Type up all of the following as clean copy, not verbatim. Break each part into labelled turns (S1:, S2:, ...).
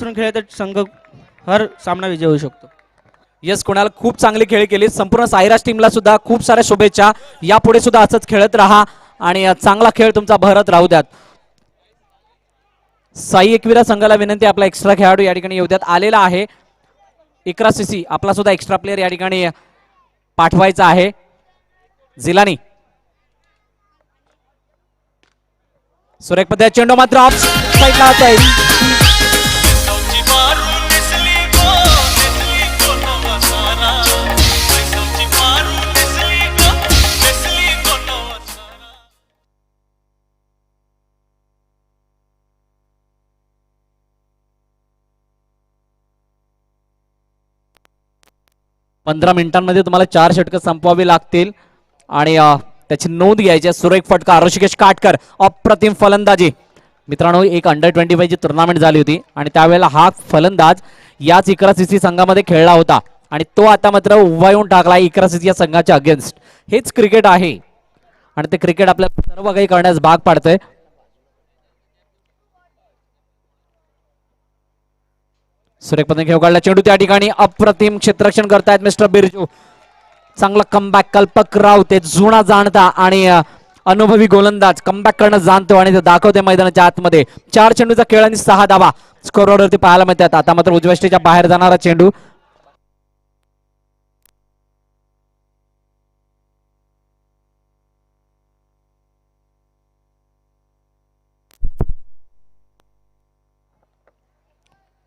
S1: खेळले तर संघ हर सामना विजय होऊ शकतो.
S2: यस, कुणाल खूप चांगली खेळ केली. संपूर्ण साईराज टीमला सुद्धा खूप साऱ्या शुभेच्छा. यापुढे सुद्धा असंच खेळत राहा आणि चांगला खेळ तुमचा भरत राहू द्यात. साई एकविरा संघाला विनंती, आपला एक्स्ट्रा खेळाडू या ठिकाणी येऊ द्यात. आलेला आहे इकरा सीसी, आपला सुद्धा एक्स्ट्रा प्लेअर या ठिकाणी पाठवायचा आहे. झिलानी सुरेख पद्धत चेंडू मात्र ऑफ साईडला जाईल. पंधरा मिनिटांमध्ये तुम्हाला 4 षटकं संपवावी लागतील आणि त्याची नोंद घ्यायची. सुरेख फटका ऋषिकेश काटकर, अप्रतिम फलंदाजी. मित्रांनो, एक अंडर-25 ची टुर्नामेंट झाली होती आणि त्यावेळेला हा फलंदाज याच इकरा सीसी संघामध्ये खेळला होता आणि तो आता मात्र उभा येऊन टाकला इकरा सीसी या संघाच्या अगेन्स्ट. हेच क्रिकेट आहे आणि ते क्रिकेट आपल्याला सर्व काही करण्यास भाग पाडतंय. सुरेख पद्धतीने खेळ काढला. चेंडू त्या ठिकाणी अप्रतिम क्षेत्ररक्षण करतायत मिस्टर बिरजू. चांगला कमबॅक. कल्पक राव ते जुना जाणता आणि अनुभवी गोलंदाज कमबॅक करणं जाणतो आणि ते दाखवते मैदानाच्या आतमध्ये. 4 चेंडूचा खेळ आणि 6 धावा स्कोरवरती पाहायला मिळतात. आता मात्र उजव्या स्टेजच्या बाहेर जाणारा चेंडू.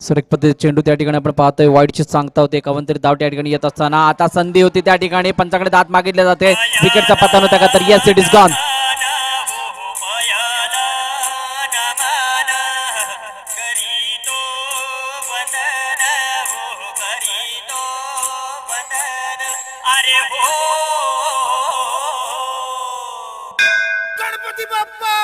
S2: सुरेख पद्धती चेंडू त्या ठिकाणी आपण पाहतोय. वाईटची सांगता होते. कवंतरी धाव त्या ठिकाणी येत असताना आता संधी होती त्या ठिकाणी. पंचाकडे दात मागितले जाते. विकेटचा पतन होता का तर yes, it is gone.
S3: Ganpati Bappa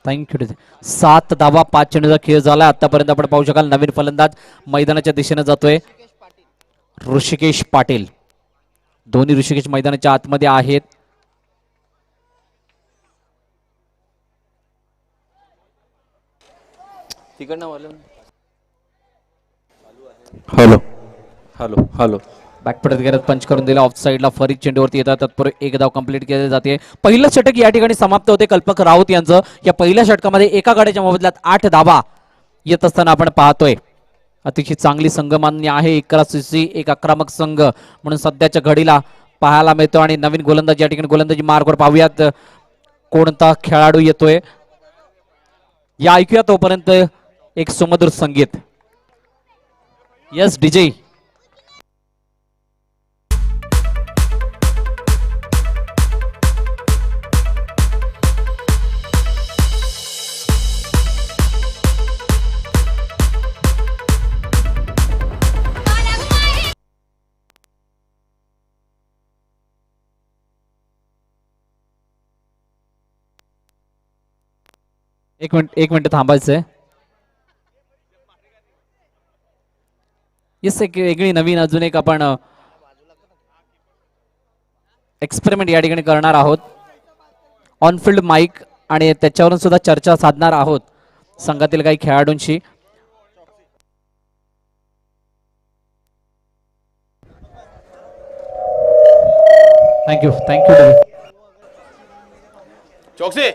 S2: thank you to 7 धावा 5 चेंडूचा खेळ झाला. आतापर्यंत आपण पाहू शकाल नवीन फलंदाज मैदानाच्या दिशेने जातोय ऋषिकेश पाटील. दोन्ही ऋषिकेश मैदानाच्या आतमध्ये आहेत.
S4: हॅलो हॅलो हॅलो
S2: बॅकफुटत गेल्यात पंच करून दिला. ऑफ साईडला फरीद चेंडूवरती येतात. तत्पूर्वी एक धाव कंप्लीट केले जाते. पहिलं षटक या ठिकाणी समाप्त होते कल्पक राऊत यांचं. या पहिल्या षटकामध्ये एका गाड्याच्या मोबदल्यात 8 धावा येत असताना आपण पाहतोय. अतिशय चांगली संघमान्य आहे इकरा सीसी. एक आक्रमक संघ म्हणून सध्याच्या घडीला पाहायला मिळतो आणि नवीन गोलंदाज या ठिकाणी गोलंदाजी मार्गवर पाहूयात कोणता खेळाडू येतोय. या ऐकूया तोपर्यंत एक सुमधुर संगीत. Yes DJ. एक मिनिट थांबायचंय. येस, एक वेगळी नवीन अजून एक आपण एक्सपेरिमेंट या ठिकाणी करणार आहोत. ऑनफिल्ड माईक आणि त्याच्यावरून सुद्धा चर्चा साधणार आहोत संघातील काही खेळाडूंशी. थँक्यू
S4: चौकसे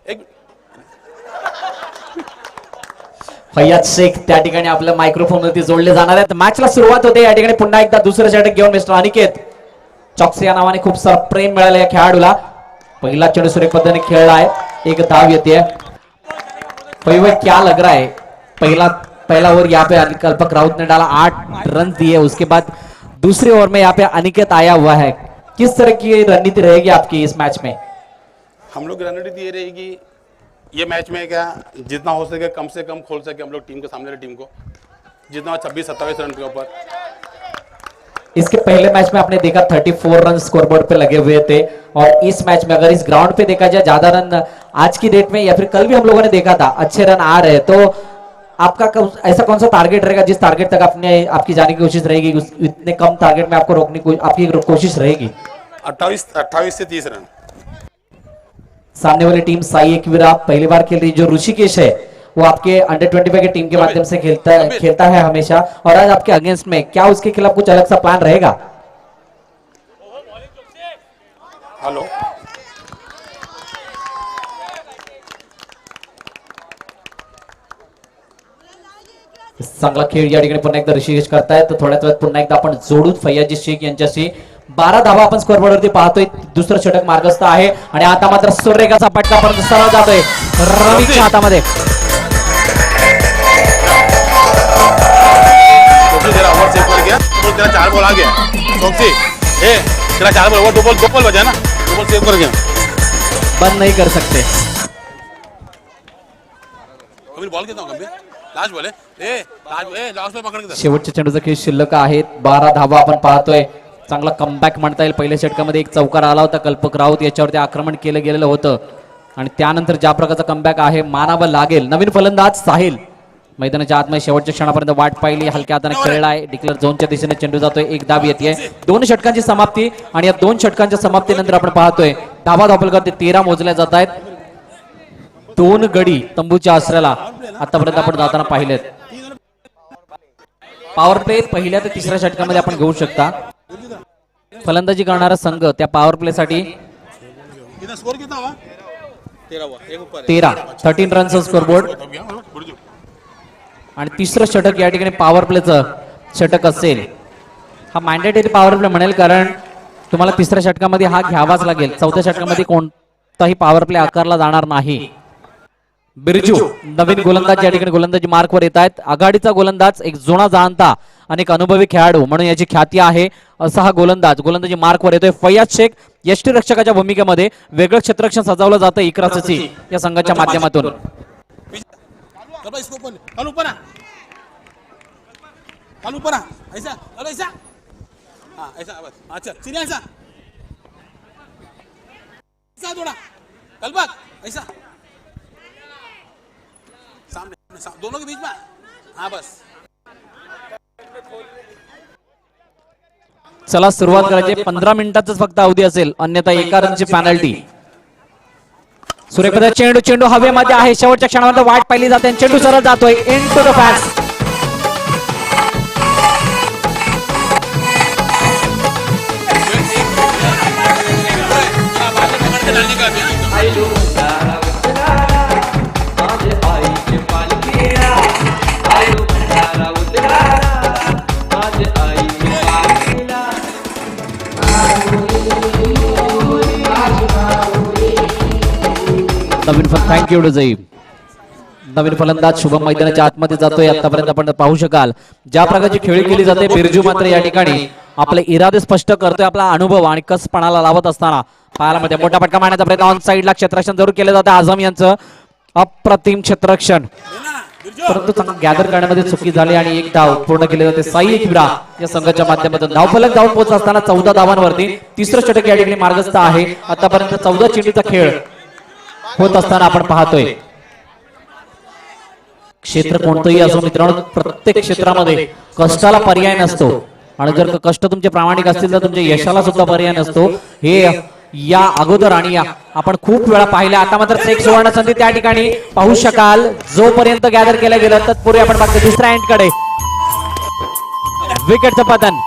S4: एक
S2: फैयाद शेख त्या ठिकाणी आपल्या मायक्रोफोन वरती जोडले जाणार आहेत. मॅचला सुरुवात होते या ठिकाणी. पुन्हा एकदा दुसरं षटक घेऊन मिस्टर अनिकेत चॉक्सी या नावाने खूप सारा प्रेम मिळालं या खेळाडूला. पहिला चेंडू सुरेख पद्धतीने खेळला आहे. एक धाव येते. क्या लग रहा है. पहला ओवर यहाँ पे कल्पक राउत ने डाला, 8 रन दिए. उसके बाद दूसरे ओवर में यहाँ पे अनिकेत आया हुआ है. किस तरह की रणनीति रहेगी आपकी इस मैच में?
S4: हम लोग की रणनीति ये रहेगी ये मैच में क्या जितना हो सके कम से कम खोल सके हम लोग टीम के सामने टीम को जितना 26-27 रन के ऊपर.
S2: इसके पहले मैच में आपने देखा 34 रन स्कोरबोर्ड पे लगे हुए थे और इस मैच में अगर इस ग्राउंड पे देखा जाए ज्यादा रन आज की डेट में या फिर कल भी हम लोगों ने देखा था अच्छे रन आ रहे, तो ऐसा कौन सा टारगेट रहेगा जिस टारगेट तक आपने आपकी जाने की कोशिश रहेगी, इतने कम टारगेट में आपको रोकने की आपकी कोशिश रहेगी?
S4: 28 से 30 रन।
S2: सामने वाली टीम साई एकवीरा पहली बार खेल रही, जो ऋषिकेश है वो आपके अंडर 25 के टीम के माध्यम से खेलता है हमेशा, और आज आपके अगेंस्ट में क्या उसके खिलाफ कुछ अलग सा प्लान रहेगा?
S4: हेलो,
S2: चांगला खेळ या ठिकाणी पुन्हा एकदा ऋषिकेश करतायत. तर थोड्याच वेळात पुन्हा एकदा आपण जोडून फैयाजी शेख यांच्याशी 12 धावा आपण स्कोअर बोर्डवरती पाहतोय. दुसरं षटक मार्गस्थ आहे आणि आता मात्र सुरेखाचा फटका परत सरळ जातोय रवीच्या हातामध्ये.
S4: तेरा ओवर सेव कर गया तो तेरा 4 बॉल आ गया. चौकसी तेरा 4 बॉल ओवर 2 बॉल बचा ना, 2 बॉल सेव कर गया.
S2: बंद नहीं कर सकते.
S4: कभी बॉल कितना होगा? लास्ट बॉल है लास्ट में पकड़ के.
S2: शेवटच्या चेंडूचा खेळ शिल्लक आहेत. 12 धावा आपण पाहतोय. चांगला कमबॅक म्हणता येईल. पहिल्या षटकामध्ये एक चौकार आला होता कल्पक राऊत, याच्यावरती आक्रमण केलं गेलेलं होतं आणि त्यानंतर ज्या प्रकारचा कमबॅक आहे मानावं लागेल. नवीन फलंदाज साहिल मैदानाच्या आतमध्ये शेवटच्या क्षणापर्यंत वाट पाहिली, हलक्या हाताने खेळलाय. डिक्लेअर झोनच्या दिशेने चेंडू जातोय. एक धाव येते. 2 षटकांची समाप्ती आणि या 2 षटकांच्या समाप्तीनंतर आपण पाहतोय धावा धापलकर ते 13 मोजल्या जात आहेत. 2 गडी तंबूच्या आसऱ्याला आतापर्यंत आपण जाताना पाहिलेत. पॉवर प्ले पहिल्या ते तिसऱ्या षटकामध्ये आपण घेऊ शकता. फलंदाजी करणारा संघ त्या पॉवर प्ले साठी 13 रनचा स्कोर बोर्ड आणि तिसरं षटक या ठिकाणी पॉवर प्लेचं षटक असेल. हा मॅन्डेटरी पॉवर प्ले म्हणेल, कारण तुम्हाला तिसऱ्या षटकामध्ये हा घ्यावाच लागेल. चौथ्या षटकामध्ये कोणताही पॉवर प्ले आकारला जाणार नाही. बिरजू नवीन गोलंदाज या ठिकाणी गोलंदाजी मार्कवर येत आहेत. आघाडीचा गोलंदाज एक जुना जाणता अनेक अनुभवी खेळाडू म्हणून याची ख्याती आहे असा हा गोलंदाजी मार्कवर येतोय. फैयाज शेख यष्टीरक्षकाच्या भूमिकेमध्ये वेगळं क्षेत्ररक्षण सजावलं जातं इकरासची या संघाच्या माध्यमातून.
S4: दोनों के बीच में. हाँ बस.
S2: चला सुरुवात करायची. 15 मिनिटांच फक्त अवधी असेल, अन्यथा 1 रनची पॅनल्टी. सूर्यप्रकाश चेंडू हवेमध्ये आहे. शेवटच्या क्षणामध्ये वाट पाहिली जाते. चेंडू सरळ जातोय इन टू द फॅन्स. नवीन थँक्यू डुजई. नवीन फलंदाज शुभम मैदानाच्या आतमध्ये जातोय. आतापर्यंत आपण पाहू शकाल ज्या प्रकारची खेळी केली जाते. बिरजू मात्र या ठिकाणी आपले इरादे स्पष्ट करतोय. आपला अनुभव आणि कसपणाला लावत असताना पाहायला मध्ये मोठा फटका मारण्याचा प्रयत्न. ऑन साईडला क्षेत्ररक्षण जरूर केलं जातं. आझम यांचं अप्रतिम क्षेत्ररक्षण, परंतु चांगलं गॅदर करण्यामध्ये चुकी झाली आणि एक धाव पूर्ण केले जाते. साई एकवीरा या संघाच्या माध्यमातून धावफलक जाऊन पोहोचत असताना 14 धावांवरती तिसरं षटक या ठिकाणी मार्गस्थ आहे. आतापर्यंत 14 चेंडूचा खेळ होत असताना आपण पाहतोय. क्षेत्र कोणतंही असो मित्रांनो, प्रत्येक क्षेत्रामध्ये कष्टाला पर्याय नसतो आणि जर कष्ट तुमचे प्रामाणिक असतील तर तुमच्या यशाला सुद्धा पर्याय नसतो. हे या अगोदर आणि आपण खूप वेळा पाहिलं. आता मात्र एक सुवर्ण संधी त्या ठिकाणी पाहू शकाल. जोपर्यंत गॅदर केलं गेलं तत्पूर्वी आपण बघतो दुसऱ्या एंड कडे विकेटचं पतन.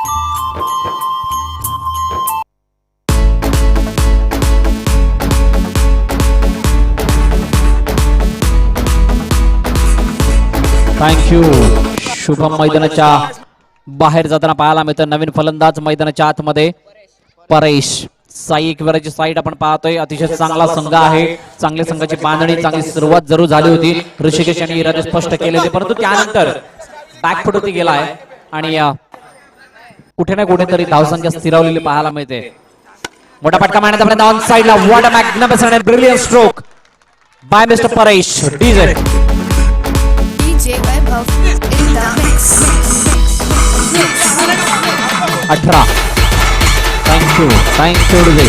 S2: थँक्यू. शुभम मैदानाच्या बाहेर जाताना पाहायला मिळतं. नवीन फलंदाज मैदानाच्या आतमध्ये परेश. साई एकवीराची साईड आपण पाहतोय. अतिशय चांगला संघ आहे. चांगल्या संघाची बांधणी, चांगली सुरुवात जरूर झाली होती. ऋषिकेश यांनी इरादे स्पष्ट केले होते, परंतु त्यानंतर बॅकफुट होती गेलाय आणि कुठे ना कुठेतरी धावसंख्या स्थिरावलेली पाहायला मिळते. मोठा फटका मारण्याचा प्रयत्न ऑन साईडला. What a magnificent and brilliant stroke by mister Paresh. DJ Webov in the mix. 18. Thank you डुजे.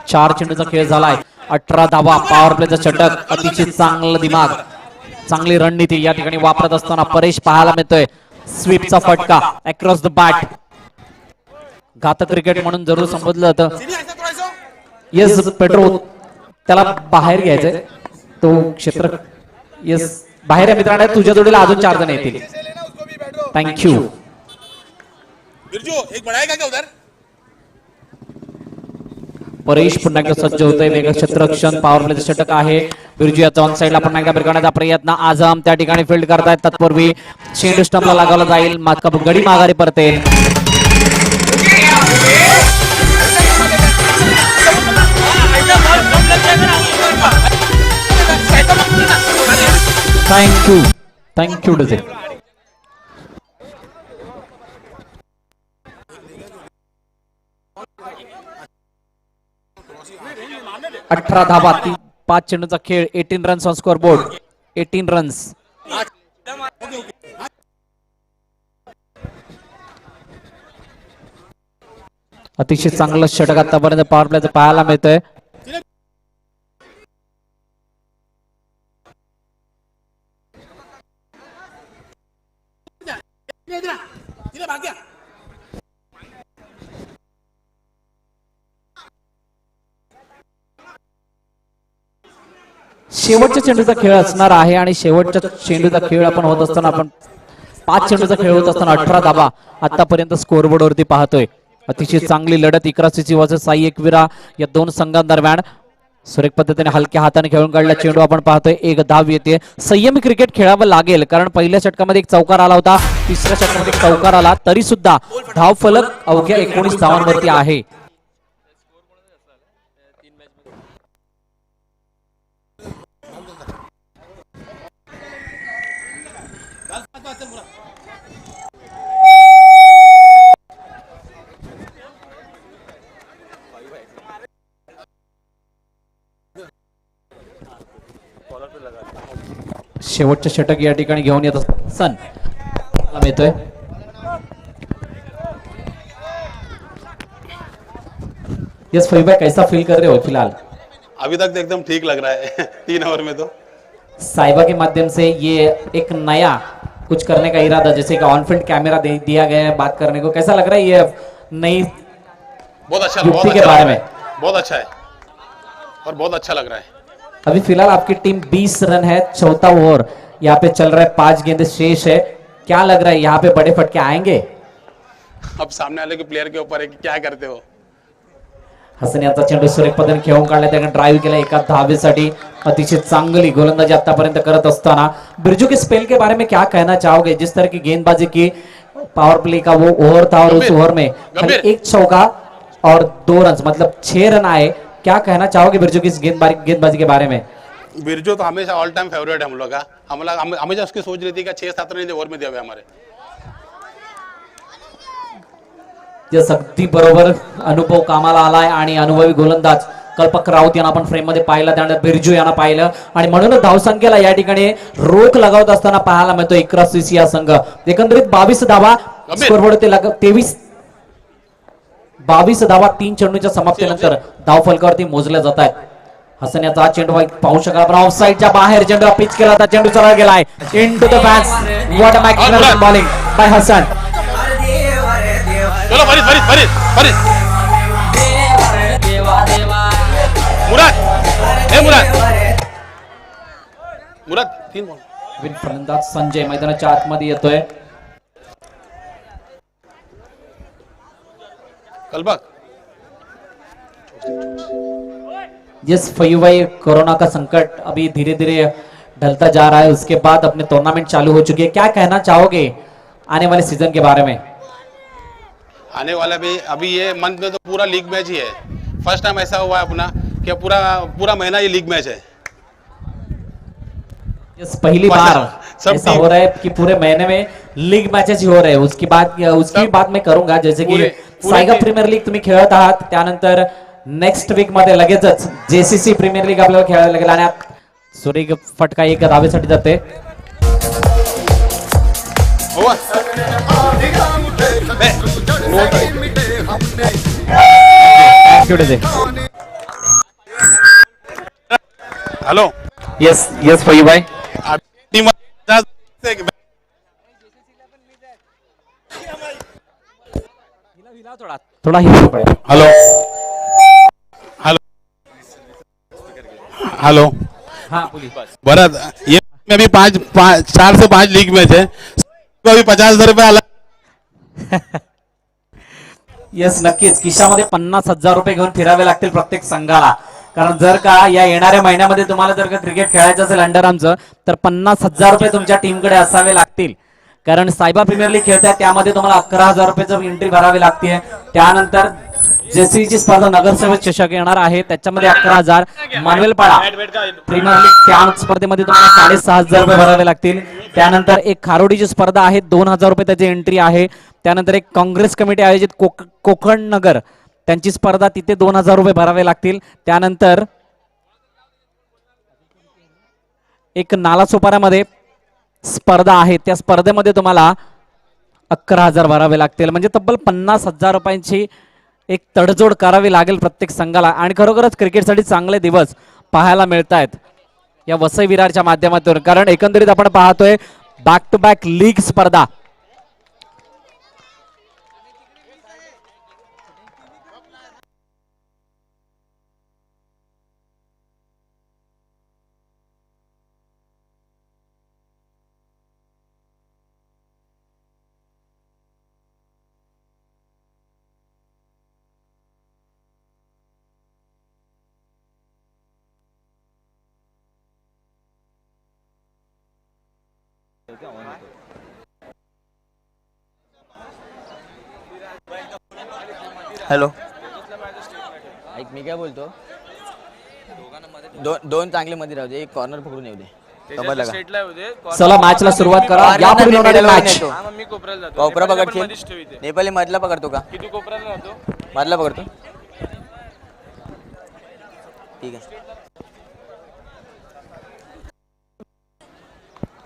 S2: 4 चेंडूचा खेळ झालाय. 18 धावा. पॉवर प्लेचा षटक. अतिशय चांगला दिमाग चांगली रणनीती या ठिकाणी वापरत असताना परेश पाहायला मिळतोय. स्वीपचा फटका अक्रॉस द बॅट. घातक क्रिकेट म्हणून जरूर संबोधलं जातं. येस पेट्रो त्याला बाहेर घ्यायचंय. तो क्षेत्र येस बाहेर आहे मित्रांनो. तुझ्या जोडीला अजून 4 जण येतील. थँक्यू. परेश पुन्हा एकदा सज्ज होतोय. वेग क्षेत्ररक्षण पॉवर प्लेचं षटक आहे. बिरजू याचा ऑन साइडला पुन्हा एकदा भिरकावण्याचा प्रयत्न. आझम त्या ठिकाणी फील्ड करतायत. तत्पूर्वी चेंडू स्टंपला लागावला जाईल. गडी माघारी परतेल. थँक्यू डझे. 18 धाबा 5 चेंडूचा खेळ. 18 runs on score board. 18 runs. अतिशय चांगलं षटक आतापर्यंत पॉवर प्लेचं पाहायला मिळतंय. शेवटच्या चेंडूचा खेळ असणार आहे आणि शेवटच्या चेंडूचा खेळ आपण होत असताना आपण 5 चेंडूचा खेळ होत असताना 18 धाबा आतापर्यंत स्कोरबोर्ड वरती पाहतोय. अतिशय चांगली लढत 81 वर्सेस साई एकविरा या दोन संघांदरम्यान. सुरेख पद्धतीने हलक्या हाताने खेळून काढला चेंडू आपण पाहतोय. 1 धाव येते. संयमी क्रिकेट खेळावं लागेल कारण पहिल्या षटकामध्ये एक चौकार आला होता. तिसऱ्या षटकामध्ये एक चौकार आला तरी सुद्धा धाव फलक अवघ्या 19 धावांवरती आहे. शेवटचे षटक या ठिकाणी घेऊन येत सन मिळतोय. यस फरीद भाई कैसा फील कर रहे हो फिलहाल?
S4: अभी तक तो एकदम ठीक लग रहा है 3 ओवर में तो
S2: साइबा के माध्यम से ये एक नया कुछ करने का इरादा जैसे कि ऑन फील्ड कैमरा दिया गया है बात करने को. कैसा लग रहा है ये नई
S4: बहुत अच्छा
S2: युक्ति के बारे में?
S4: बहुत अच्छा है और बहुत अच्छा लग रहा है.
S2: अभी फिलहाल आपकी टीम 20 रन है. 4था ओवर यहाँ पे चल रहा है. 5 गेंद शेष है. क्या लग रहा है यहाँ पे बड़े फटके आएंगे?
S4: अब सामने वाले के प्लेयर के ऊपर है कि क्या करते हो.
S2: हसन यांचा चेंडू सुरेख पद्धतीने खेळून काढला. त्याने ड्राईव्ह केला एका धावेसाठी. अतिशय चांगली गोलंदाजी आतापर्यंत करत असताना बिरजू के स्पेल के बारे में क्या कहना चाहोगे? जिस तरह की गेंदबाजी की पावर प्ले का वो ओवर था और उस ओवर में खाली 1 चौका और 2 रन मतलब 6 रन आए. क्या कहना चाहोगे बिरजू की इस गेंदबाजी के बारे में?
S4: बिरजू तो हमेशा ऑल टाइम फेवरेट है हम लोग का. हमेशा उसकी सोच रही थी कि 6-7 रन ओवर में दिया हुआ हमारे.
S2: अगदी बरोबर अनुभव कामाला आलाय आणि अनुभवी गोलंदाज कल्पक राऊत यांना आपण फ्रेम मध्ये पाहिलं. त्यानंतर बिरजू यांना पाहिलं आणि म्हणूनच धावसंख्येला या ठिकाणी रोख लगावत असताना पाहायला मिळतो इकरा सीसी हा संघ. एकंदरीत 22 धावा स्कोरबोर्ड ते 22 धावा 3 चेंडूच्या समाप्तीनंतर धाव फलकावरती मोजल्या जात आहेत. हसन याचा चेंडू पाहू शकाल आपण ऑफ साइडच्या बाहेर चेंडू पिच केला होता. चेंडू सरळ गेलाय into the fans. What a magnificent bowling by Hasan.
S4: चलो फरीद मुराद 3 बॉल.
S2: नवीन फलंदाज संजय मैदानाच्या आतमध्ये येतोय.
S4: कल्पक
S2: जिस फयू भाई कोरोना का संकट अभी धीरे धीरे ढलता जा रहा है उसके बाद अपने टूर्नामेंट चालू हो चुकी है. क्या कहना चाहोगे आने वाले सीजन के बारे में?
S4: आने वाला भी अभी ये मंथ में तो पूरा लीग मैच ही है. फर्स्ट टाइम ऐसा हुआ है अपना कि पूरा महीना ये लीग मैच है.
S2: पहली बार ऐसा हो रहा है कि पूरे महीने में लीग मॅचेस हो रहे हैं. उसकी बात मैं करूंगा जैसे की सायगा प्रीमियर लीग तुम्ही खेळत आहात त्यानंतर नेक्स्ट वीक मध्ये लगेचच जेसीसी प्रीमियर लीग आपल्याला खेळायला लागेल आणि सुरेख फटका 1 धावेसाठी जाते.
S4: हेलो
S2: यस फयू भाई
S4: टीम
S2: थोड़ा हिला पड़ेगा.
S4: हेलो हेलो हेलो
S2: हाँ बोलिए.
S4: भरत, ये में अभी 4 से 5 लीग मैच है, अभी 50,000 रुपये अलग.
S2: येस नक्कीच खिशामध्ये 50,000 रुपये घेऊन फिरावे लागतील प्रत्येक संघाला. कारण जर का या येणाऱ्या महिन्यामध्ये तुम्हाला जर का क्रिकेट खेळायचं असेल अंडर आर्मचं तर 50,000 रुपये तुमच्या टीमकडे असावे लागतील. कारण सायबा प्रीमियर लीग खेळताय त्यामध्ये तुम्हाला 11,000 रुपयाचं एंट्री भरावी लागते. त्यानंतर जेसीची स्पर्धा नगरसेवक चषक येणार आहे त्याच्यामध्ये 11,000. मानवेलपाडा प्रीमियर लीग त्या स्पर्धेमध्ये तुम्हाला 6,500 रुपये भरावे लागतील. त्यानंतर एक खारोडीची स्पर्धा आहे 2,000 रुपये त्याची एंट्री आहे. त्यानंतर एक काँग्रेस कमिटी आयोजित कोकण नगर त्यांची स्पर्धा तिथे 2,000 रुपये भरावे लागतील. त्यानंतर एक नालासोपाऱ्यामध्ये स्पर्धा आहे त्या स्पर्धेमध्ये तुम्हाला 11,000 भरावे लागतील. म्हणजे तब्बल 50,000 रुपयांची एक तडजोड करावी लागेल प्रत्येक संघाला. आणि खरोखरच क्रिकेटसाठी चांगले दिवस पाहायला मिळत आहेत या वसई विरारच्या माध्यमातून. कारण एकंदरीत आपण पाहतोय बॅक टू बॅक लीग स्पर्धा.
S3: हॅलो ऐक मी काय बोलतो दोन चांगले मध्ये राहू दे एक कॉर्नर पकडून येऊ दे समजलं का
S2: चला मॅचला सुरुवात करा. यापुढे होणारी मॅच
S3: कोपरा पकडशील नेपाली मधला पकडतो का मधला पकडतो ठीक आहे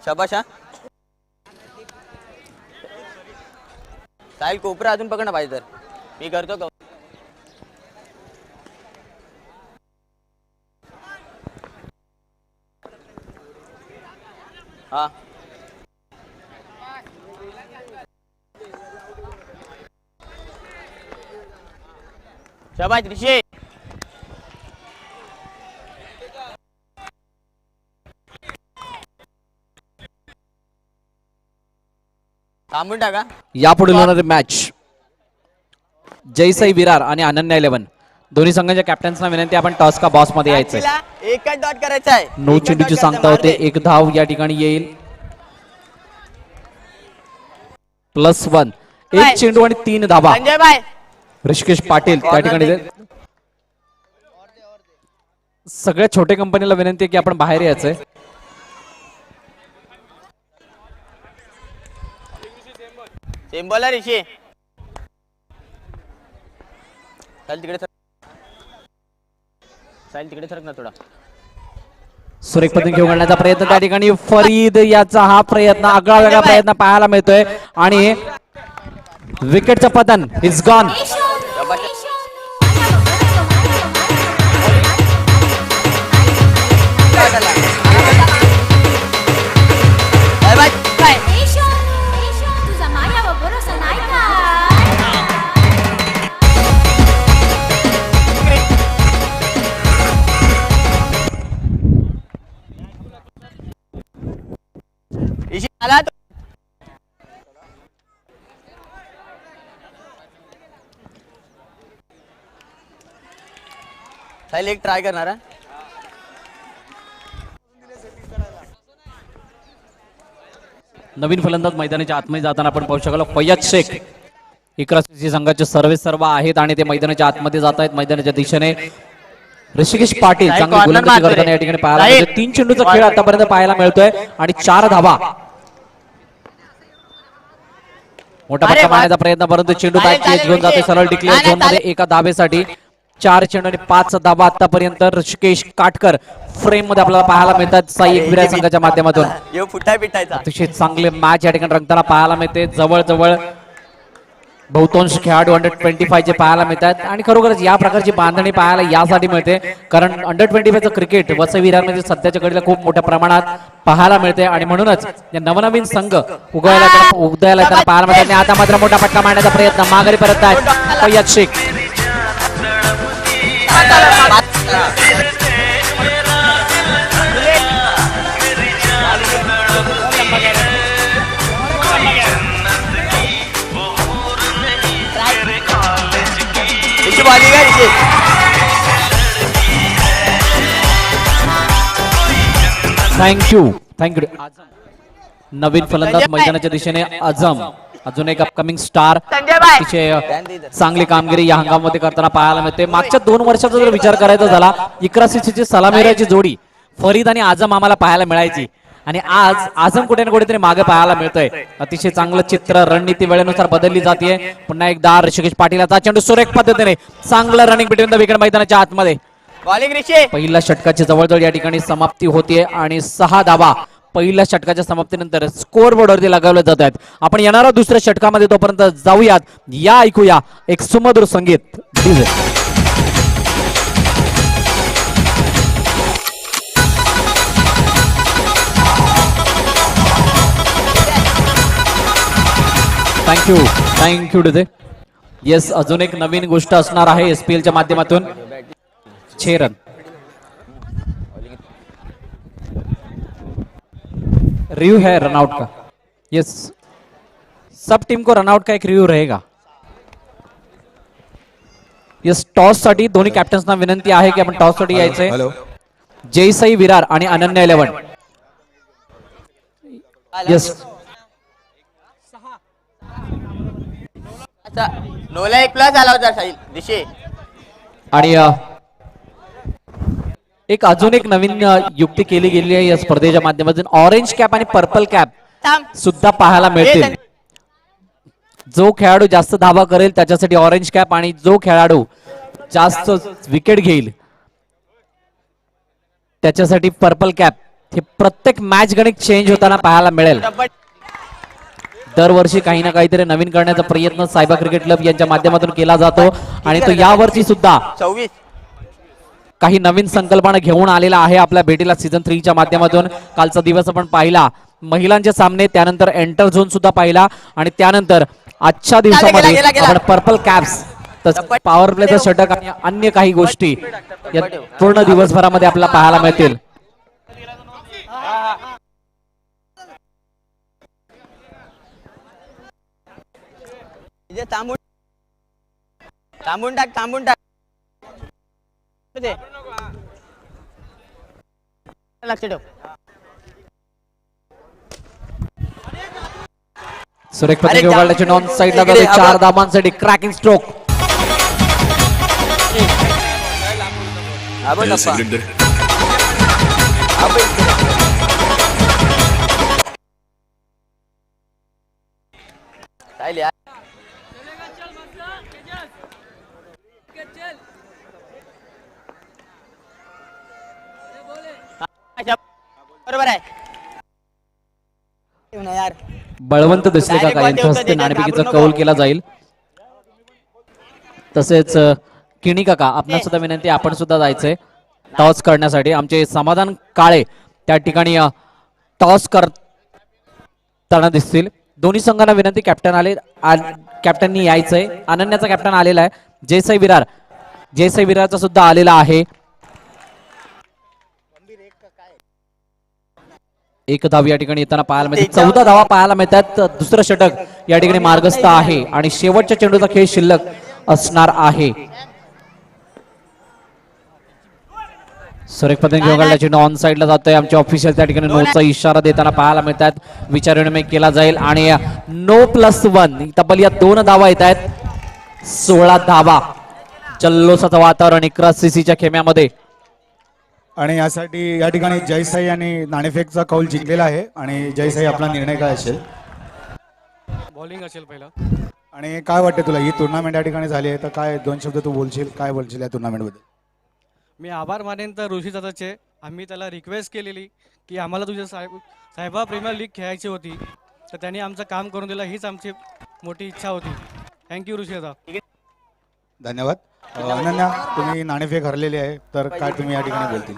S3: शाबाश हा साहिल कोपरा अजून पकडणं पाहिजे तर मी करतो का हा शाबाश ऋषी थांबून टाका.
S2: यापुढे होणारी मॅच जयसाई विरार आणि अनन्या 11 दोन्ही संघांच्या कॅप्टन्सना विनंती आपण टॉस का बॉस मध्ये यायचंय.
S3: एकच डॉट करायचा आहे.
S2: नो चेंडूची सांगता होते एक धाव या ठिकाणी येईल +1 एक चेंडू आणि 3 धावा.
S3: संजय भाई
S2: ऋषिकेश पाटील त्या ठिकाणी. सगळ्या छोट्या कंपनीला विनंती आहे की आपण बाहेर यायचंय.
S3: सेम बोला ऋषी साहिल तिकडे सरक ना थोडा.
S2: सुरेख पद्धतीने घेऊन घालण्याचा प्रयत्न त्या ठिकाणी फरीद याचा हा प्रयत्न आगळा वेगळा प्रयत्न पाहायला मिळतोय आणि विकेटचं पतन इज गॉन.
S3: आला साहिल एक ट्राय करणार आहे.
S2: नवीन फलंदाज मैदानाच्या आतमध्ये जाताना आपण पाहू शकाल फय्यद शेख इकराची संघाचे सर्व आहेत आणि ते मैदानाच्या आतमध्ये जात आहेत मैदानाच्या दिशेने. ऋषिकेश पाटील चांगली गोलंदाजी करताना या ठिकाणी पाहायला मिळतोय. 3 चेंडूचा खेळ आतापर्यंत पाहायला मिळतोय आणि 4 धावा. मोठा फटका मारण्याचा प्रयत्न परंतु चेंडू बॅक केज घेऊन जाते सरळ डिक्लेअर झोन मध्ये एका धावेसाठी. 4 चेंडू आणि 5 धावा आतापर्यंत ऋषिकेश काटकर फ्रेम मध्ये आपल्याला पाहायला मिळतात साई एकविरा संघाच्या माध्यमातून.
S3: फुटाय पिटायचा
S2: अतिशय चांगले मॅच या ठिकाणी रंगताना पाहायला मिळते. जवळ जवळ बहुतांश खेळाडू अंडर 25 चे पाहायला मिळतात आणि खरोखरच या प्रकारची बांधणी पाहायला यासाठी मिळते कारण अंडर 25 क्रिकेट वसई विरारमध्ये सध्याच्या घडीला खूप मोठ्या प्रमाणात पाहायला मिळते आणि म्हणूनच या नवनवीन संघ उदयाला येताना पाहायला मिळतात आणि आता मात्र मोठा फटका मारण्याचा प्रयत्न माघारी परत आहेत फैयद शेख. थँक्यू. नवीन फलंदाज मैदानाच्या दिशेने आझम, अजून एक अपकमिंग स्टार. अतिशय चांगली कामगिरी या हंगामामध्ये करताना पाहायला मिळते. मागच्या 2 वर्षाचा जर विचार करायचा झाला इकरा सीसीची सलामीराची जोडी फरीद आणि आझम आम्हाला पाहायला मिळायची आणि आज आझम कुठे ना कुठेतरी मागे पाहायला मिळतंय. अतिशय चांगलं चित्र, रणनीती वेळेनुसार बदलली जाते. पुन्हा एकदा ऋषिकेश पाटीलचा चेंडू सुरेख पद्धतीने चांगलं रनिंग बिटवीन द विकेट मैदानाच्या आतमध्ये. पहिल्या षटकाची जवळजवळ या ठिकाणी समाप्ती होतीये आणि 6 धावा पहिल्या षटकाच्या समाप्तीनंतर स्कोअर बोर्डवरती लगावले जात आहेत. आपण येणाऱ्या दुसऱ्या षटकामध्ये तोपर्यंत जाऊयात. या ऐकूया एक सुमधुर संगीत. DJ thank you DJ. येस, अजून एक नवीन गोष्ट असणार आहे एसपीएलच्या माध्यमातून. 6 रन. रिव्यू है रनआउट का. यस, सब टीम को रनआउट का एक रिव्यू रहेगा. यस, टॉस साठी दोन्ही कॅप्टन्सना विनंती आहे की आपण टॉस साठी यायचंय. जयसाई विरार आणि अनन्या 11. यस,
S3: नोला 1 प्लस आला होता साहिल दिशे.
S2: आणि एक अजून एक नवीन युक्ती केली गेली आहे या स्पर्धेच्या माध्यमातून. ऑरेंज कॅप आणि पर्पल कॅप सुद्धा पाहायला मिळतील. जो खेळाडू जास्त धावा करेल त्याच्यासाठी ऑरेंज कॅप आणि जो खेळाडू जास्त विकेट घेईल त्याच्यासाठी पर्पल कॅप. हे प्रत्येक मॅच गणित चेंज होताना पाहायला मिळेल. दरवर्षी काही ना काहीतरी नवीन करण्याचा प्रयत्न सायबर क्रिकेट क्लब यांच्या माध्यमातून केला जातो आणि तो यावर्षी सुद्धा
S3: 26
S2: काही नवीन संकल्पना घेऊन आलेला आहे आपल्या भेटीला सीझन 3 च्या माध्यमातून. कालचा दिवस आपण पाहिला, महिलांचे सामने, त्यानंतर एंटर झोन सुद्धा पाहिला आणि त्यानंतर आजच्या दिवसामध्ये आपण पर्पल कॅप्स, पॉवर प्लेचा षटक आणि अन्य काही गोष्टी या पूर्ण दिवसभरामध्ये आपल्याला पाहायला मिळतील.
S3: थांबून टाक लक्ष ठेव.
S2: सुरेख पद्धतीने उघडल्याची नॉन साईडला जाते. 4 धावांसाठी क्रॅकिंग स्ट्रोक.
S3: बरोबर आहे यार.
S2: बळवंत दिसले का यांच्या हस्ते नाणेफेकीचा कौल केला जाईल. तसेच किणी काका, आपणास सुद्धा विनंती, आपण सुद्धा जायचंय टॉस करण्यासाठी. आमचे समाधान काळे त्या ठिकाणी टॉस करताना दिसतील. दोन्ही संघांना विनंती, कॅप्टननी यायचंय. अनन्याचा कॅप्टन आलेला आहे. जयसाई विरारचा सुद्धा आलेला आहे. 1 धाव या ठिकाणी येताना पाहायला मिळते. 14 धावा पाहायला मिळतात. दुसरं षटक या ठिकाणी मार्गस्थ आहे आणि शेवटच्या चेंडूचा खेळ शिल्लक असणार आहे. सुरेख पद्धतीने घेऊन चेंडू ऑन साइडला जातोय. आमचे ऑफिशियल त्या ठिकाणी नोचा इशारा देताना पाहायला मिळतात. विचार विनिमय केला जाईल आणि नो +1 तब्बल या 2 धावा येत आहेत. 16 धावा. जल्लोषाचं वातावरण इकरा सीसीच्या खेम्यामध्ये.
S5: आणि यासाठी या ठिकाणी जयसाई आणि नाणेफेकचा कौल जिंकलेला आहे. आणि जयसाई, आपला निर्णय काय असेल?
S1: बॉलिंग असेल पहिला.
S5: आणि काय वाटते तुला, ही टुर्नामेंट या ठिकाणी झाली आहे तर काय 2 शब्द तू बोलशील, काय बोलशील या टुर्नामेंट बद्दल?
S1: मी आभार मानेन तर ऋषी दादाचे. आम्ही त्याला रिक्वेस्ट केलेली की आम्हाला तुझ्या साहेबा प्रीमियर लीग खेळायची होती, तर त्यांनी आमचं काम करून दिलं. हीच आमची मोठी इच्छा होती. थँक्यू ऋषी दादा.
S5: धन्यवाद. अनन्या, तुम्ही नाणेफेक हरलेली आहे, तर काय तुम्ही या ठिकाणी बोलतील?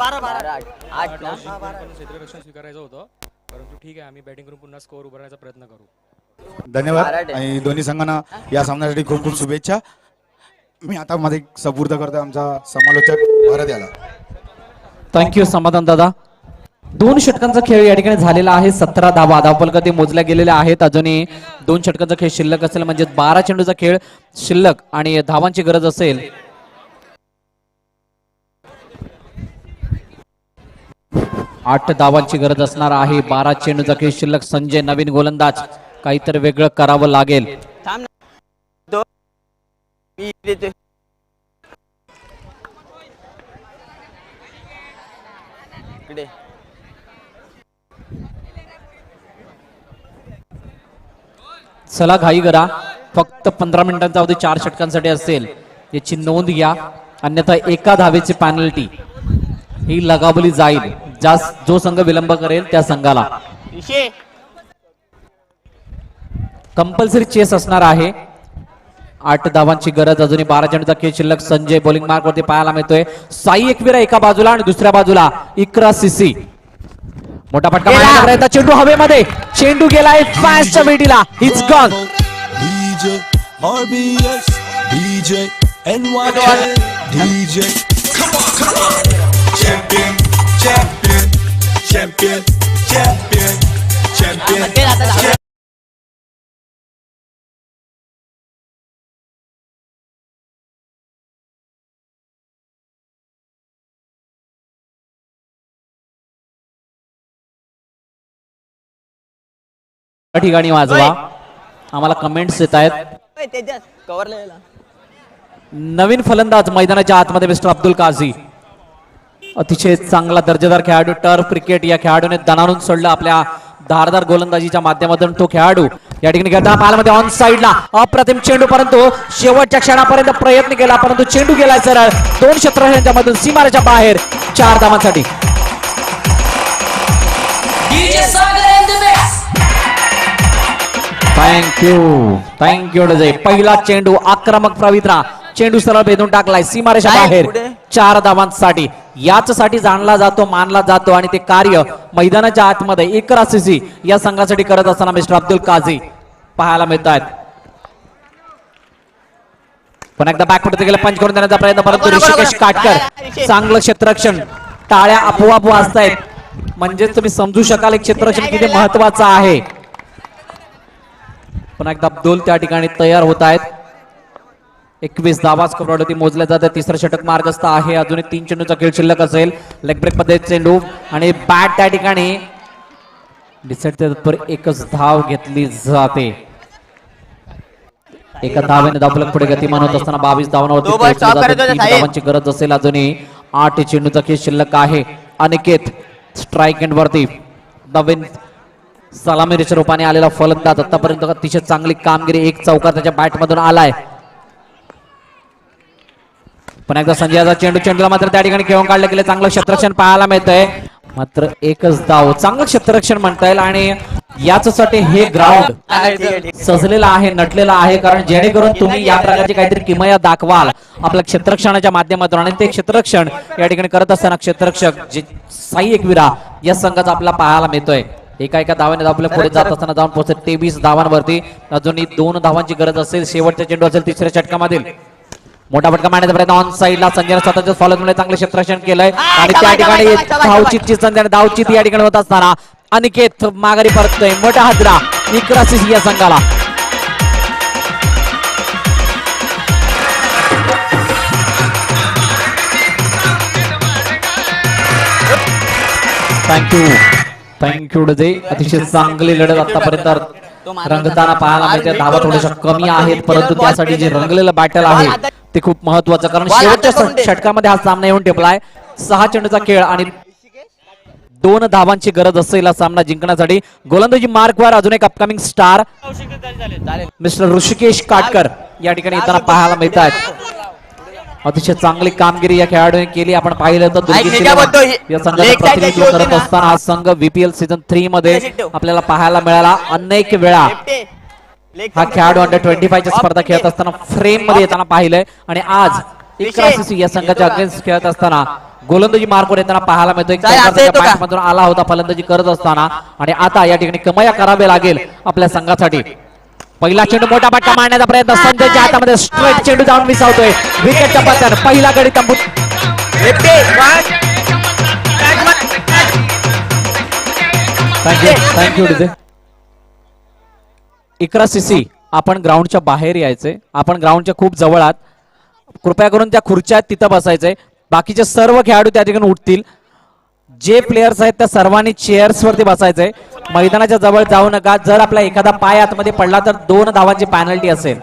S3: 8 ना
S6: क्षेत्ररक्षण स्वीकारायचं होतं, परंतु ठीक आहे, आम्ही बॅटिंग करून पुन्हा स्कोअर उभारण्याचा प्रयत्न करू.
S5: धन्यवाद आणि दोन्ही संघांना या सामन्यासाठी खूप खूप शुभेच्छा. मी आता मध्ये सुपूर्द करतो आमचा समालोचक भरत याला.
S2: थँक्यू समाधान दादा. 2 षटकांचा खेळ या ठिकाणी झालेला आहे. 17 धावा धावफलक मोजल्या गेलेल्या आहेत. अजूनही 2 षटकांचा खेळ शिल्लक असेल, म्हणजे 12 चेंडूचा खेळ शिल्लक आणि धावांची गरज असेल. 8 धावांची गरज असणार आहे. 12 चेंडूचा खेळ शिल्लक. संजय नवीन गोलंदाज, काहीतरी वेगळं करावं लागेल.
S3: थांब ना. 2 मी देते. इकडे
S2: चला घाई करा, फक्त 15 मिनिटांचा अवधी 4 षटकांसाठी असेल, याची नोंद घ्या. अन्यथा एका धावेची पॅनल्टी ही लगावली जाईल. जो संघ विलंब करेल त्या संघाला
S3: विषय
S2: कंपल्सरी चेस असणार आहे. 8 धावांची गरज, अजूनही 12 चेंडूचा खेळ शिल्लक. संजय बॉलिंग मार्क वरती पाहायला मिळतोय. साई एकविरा एका बाजूला आणि दुसऱ्या बाजूला इकरा सिसी. मोठा फटका मारण्याचा प्रयत्न, चेंडू हवेमध्ये, चेंडू गेलाय फॅस्टच्या वेटीला. It's gone.
S7: DJ RBS DJ NYK DJ come on champion champion champion champion champion
S2: या ठिकाणी वाजवा. आम्हाला कमेंट्स येत आहेत.
S3: तेजस कव्हर लिहिला.
S2: नवीन फलंदाज मैदानाच्या आतमध्ये मिस्टर अब्दुल काझी. अतिशय चांगला दर्जेदार खेळाडू. टर्फ क्रिकेट या खेळाडूने दणाणून सोडलं आपल्या धारदार गोलंदाजीच्या माध्यमातून. तो खेळाडू या ठिकाणी खेळताना पालमध्ये ऑन साइडला अप्रतिम चेंडू, परंतु शेवटच्या क्षणापर्यंत प्रयत्न केला, परंतु चेंडू गेला सरळ 2 षटकांच्या मधून सीमारेच्या बाहेर. 4 धावांसाठी. थँक्यू डजे. पहिला चेंडू आक्रमक प्रवित्रा, चेंडू सरळ भेदून टाकलाय सीमारेषा बाहेर. 4 धावांसाठी. याचसाठी जाणला जातो, मानला जातो आणि ते कार्य मैदानाच्या आतमध्ये इकरा सीसी या संघासाठी करत असताना मिस्टर अब्दुल काझी पाहायला मिळत आहेत. पण एकदा बॅकफुट गेला, पंच करून देण्याचा प्रयत्न, परंतु ऋषिकेश काटकर चांगलं क्षेत्ररक्षण. टाळ्या आपोआप वाजतायत, म्हणजे तुम्ही समजू शकाल क्षेत्ररक्षण किती महत्वाचं आहे. पुन्हा एकदा अब्दुल त्या ठिकाणी तयार होत आहेत. 21 धावा स्कोरवरती मोजल्या जातात. तिसरं षटक मार्गस्थ आहे. अजूनही 3 चेंडूचा खेळ शिल्लक असेल. लेग ब्रेक मध्ये चेंडू आणि बॅट त्या ठिकाणी डिसाइड तत्पर एकच धाव घेतली जाते. एका धावेने धावफलक पुढे गतिमान होत असताना 22 धावांवरती पोहोचले जाते. 3 धावांची गरज असेल. अजूनही 8 चेंडूचा खेळ शिल्लक आहे. अनिकेत स्ट्राईक एंड वरती नवीन सलामीच्या रूपाने आलेला फलंदाज. आतापर्यंत अतिशय चांगली कामगिरी, 1 चौकार त्याच्या बॅट मधून आलाय. पण एकदा संजयाचा चेंडूला मात्र त्या ठिकाणी खेळून काढलं गेलं. चांगलं क्षेत्ररक्षण पाहायला मिळतंय, मात्र एकच धाव. चांगलं क्षेत्ररक्षण म्हणता येईल आणि याच्यासाठी हे ग्राउंड सजलेलं आहे, नटलेलं आहे, कारण जेणेकरून तुम्ही या प्रकारची काहीतरी किमया दाखवाल आपल्या क्षेत्ररक्षणाच्या माध्यमातून. आणि ते क्षेत्ररक्षण या ठिकाणी करत असताना क्षेत्ररक्षक जे साई एकविरा या संघाचा आपल्याला पाहायला मिळतोय. एका धावाने आपल्या पुढे जात असताना जाऊन पोहोचत 23 धावांवरती. अजूनही 2 धावांची गरज असेल. शेवटचा चेंडू असेल तिसऱ्या षटकामधील. मोठा फटका मारण्याचा प्रयत्न ऑन साइडला. संजय स्वतःच्या फॉलोमुळे चांगले क्षेत्ररक्षण केलंय आणि त्या ठिकाणी धावचीतची संधी आणि धावचीत या ठिकाणी होत असताना अनिकेत माघारी परततोय. मोठा हादरा इकरा सीसी या संघाला. थँक्यू डजे. अतिशय चांगली लढत आतापर्यंत रंगताना पाहायला मिळते. धावा थोड्याशा कमी आहेत, परंतु त्यासाठी जे रंगलेलं बॅटल आहे ते खूप महत्वाचं, कारण शेवटच्या षटकामध्ये हा सामना येऊन टेपलाय. 6 चेंडूचा खेळ आणि 2 धावांची गरज असेल हा सामना जिंकण्यासाठी. गोलंदाजी मार्कवर अजून एक upcoming star mister Rishikesh Katkar या ठिकाणी येताना पाहायला मिळत आहेत. अतिशय चांगली कामगिरी या खेळाडूने केली. आपण पाहिलं तर या संघाचं प्रतिनिधित्व करत असताना हा संघ VPL सीझन 3 मध्ये आपल्याला पाहायला मिळाला अनेक वेळा. हा खेळाडू अंडर 25 ची स्पर्धा खेळत असताना फ्रेम मध्ये येताना पाहिलंय आणि आज इकरासीसी या संघाच्या अगेन्स्ट खेळत असताना गोलंदाजी मार्कवर येताना पाहायला मिळतोय. मधून आला होता फलंदाजी करत असताना आणि आता या ठिकाणी कमाया करावे लागेल आपल्या संघासाठी. पहिला चेंडू मोठा फटका मारण्याचा प्रयत्न संजयच्या हातामध्ये स्ट्रेट चेंडू जाऊन विसावतोय विकेटच्या पत्त्यावर. पहिला गडी तंबू थँक्यू डीजे. इकरासीसी आपण ग्राउंडच्या बाहेर यायचे, आपण ग्राउंडच्या खूप जवळ आहात, कृपया करून त्या खुर्च्या आहेत तिथं बसायचंय. बाकीचे सर्व खेळाडू त्या ठिकाणी उठतील. जे प्लेयर्स आहेत त्या सर्वांनी चेअर्स वरती बसायचंय. मैदानाच्या जवळ जाऊ नका. जर आपला एखादा पाय आतमध्ये पडला तर 2 धावांची पॅनल्टी असेल.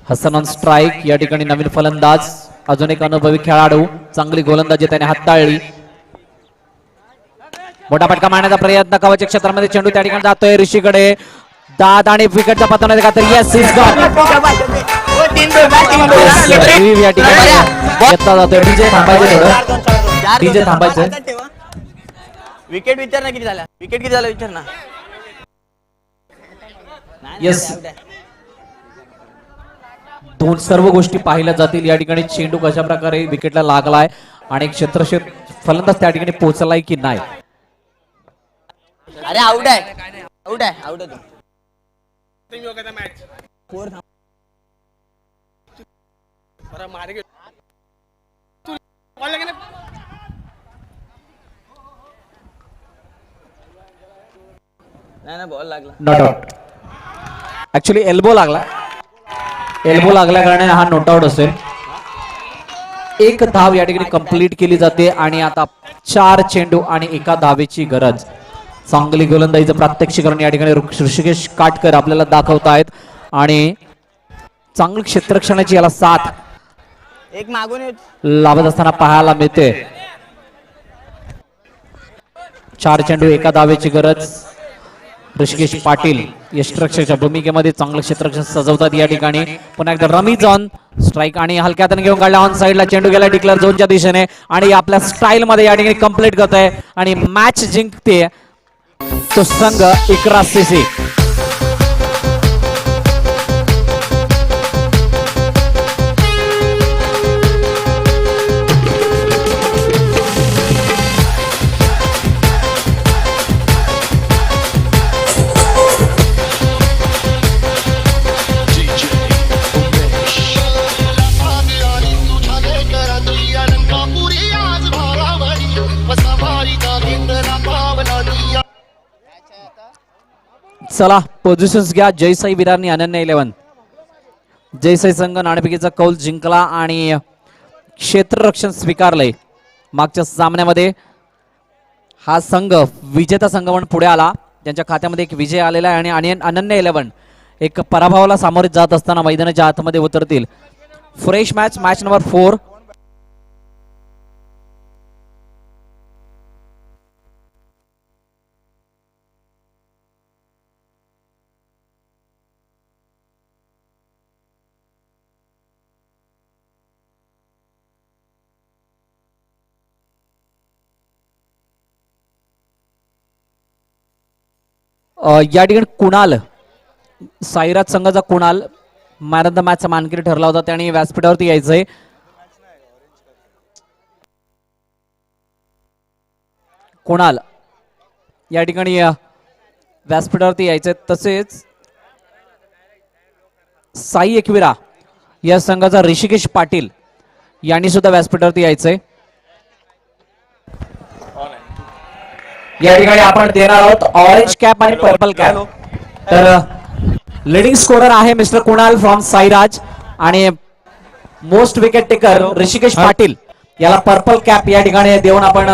S2: Hasan on strike. या ठिकाणी नवीन फलंदाज, अजून एक अनुभवी खेळाडू, चांगली गोलंदाजी त्याने हाताळली. मोठा फटका मारण्याचा प्रयत्न कवच क्षेत्रामध्ये चेंडू त्या ठिकाणी जातोय ऋषीकडे. दाद आणि विकेटचा पत्ता नाही का तर येस इज गॉन. या ठिकाणी घेतला जातोय. डीजे थांबायचं थोडं, डीजे थांबायचं.
S3: विकेट विचार ना किती झाला, विकेट किती झाला विचार ना.
S2: येस, दोन सर्व गोष्टी पाहिल्या जातील. या ठिकाणी चेंडू कशा प्रकारे विकेटला लागलाय आणि क्षेत्रक्षेत्र फलंदाज त्या ठिकाणी पोहोचलाय की नाही.
S3: अरे आउट आहे, आउट आहे, आउट आहे. नाही बॉल लागला.
S2: Not out. ऍक्च्युली एल्बो लागला, एल्बो लागल्या कारणाने हा नॉट आउट असेल. एक धाव या ठिकाणी कंप्लीट केली जाते आणि आता 4 चेंडू आणि 1 धावेची गरज. चांगली गोलंदाजीचं प्रात्यक्षिकरण या ठिकाणी ऋषिकेश काटकर आपल्याला दाखवतायत आणि चांगली क्षेत्ररक्षणाची याला साथ
S3: एक मागून
S2: लाभत असताना पाहायला मिळते. 4 चेंडू 1 धावेची गरज. ऋषिकेश पाटील यष्टरक्षकाच्या भूमिकेमध्ये चांगलं क्षेत्ररक्षण सजवतात. या ठिकाणी पुन्हा एकदा रमीज ऑन स्ट्राइक आणि हलक्या हाताने घेऊन काढला. ऑन साइडला चेंडू गेला डिक्लेअर झोनच्या दिशेने आणि आपल्या स्टाईल मध्ये या ठिकाणी कंप्लीट करत आहे आणि मॅच जिंकते तो संघ इकरासीसी. चला पोझिशन्स घ्या. जयसाई विरारनी अनन्य 11. जयसाई संघ नाणेफेकीचा कौल जिंकला आणि क्षेत्ररक्षण स्वीकारलंय. मागच्या सामन्यामध्ये हा संघ विजेता संघ म्हणून पुढे आला. त्यांच्या खात्यामध्ये एक विजय आलेला आहे आणि अनन्य 11 एक पराभवाला सामोरे जात असताना मैदानाच्या आतमध्ये उतरतील. Fresh match, match number 4. या ठिकाणी कुणाल, साईराज संघाचा कुणाल मॅन ऑफ द मॅचचा मानकरी ठरला होता. त्याने व्यासपीठावरती यायचंय. कुणाल या ठिकाणी व्यासपीठावरती यायचंय. तसेच साई एकविरा या संघाचा ऋषिकेश पाटील यांनी सुद्धा व्यासपीठावरती यायचंय. या ठिकाणी आपण देणार आहोत ऑरेंज कॅप आणि पर्पल कॅप. तर लीडिंग स्कोरर आहे मिस्टर कुणाल फ्रॉम साईराज आणि most wicket taker Rishikesh Patil याला पर्पल कॅप या ठिकाणी देऊन आपण